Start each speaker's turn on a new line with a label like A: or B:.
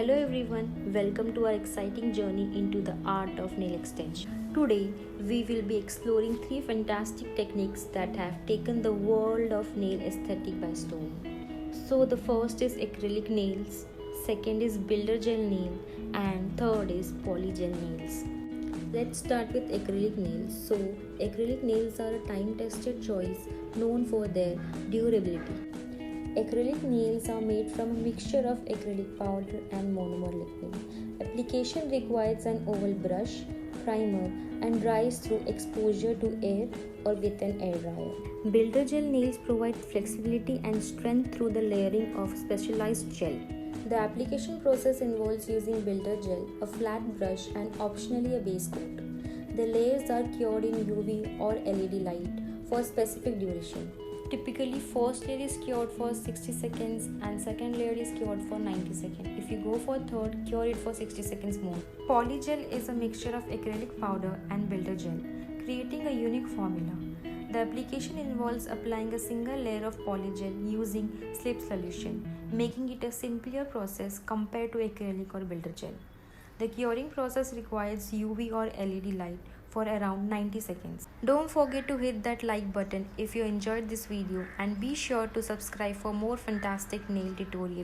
A: Hello everyone, welcome to our exciting journey into the art of nail extension. Today, we will be exploring three fantastic techniques that have taken the world of nail aesthetic by storm. So, the first is acrylic nails, second is builder gel nail, and third is polygel nails. Let's start with acrylic nails. So, acrylic nails are a time tested choice known for their durability. Acrylic nails are made from a mixture of acrylic powder and monomer liquid. Application requires an oval brush, primer, and dries through exposure to air or with an air dryer. Builder gel nails provide flexibility and strength through the layering of specialized gel. The application process involves using builder gel, a flat brush, and optionally a base coat. The layers are cured in UV or LED light for specific duration. Typically, first layer is cured for 60 seconds and second layer is cured for 90 seconds. If you go for third, cure it for 60 seconds more. Polygel is a mixture of acrylic powder and builder gel, creating a unique formula. The application involves applying a single layer of polygel using slip solution, making it a simpler process compared to acrylic or builder gel. The curing process requires UV or LED light for around 90 seconds. Don't forget to hit that like button if you enjoyed this video and be sure to subscribe for more fantastic nail tutorials.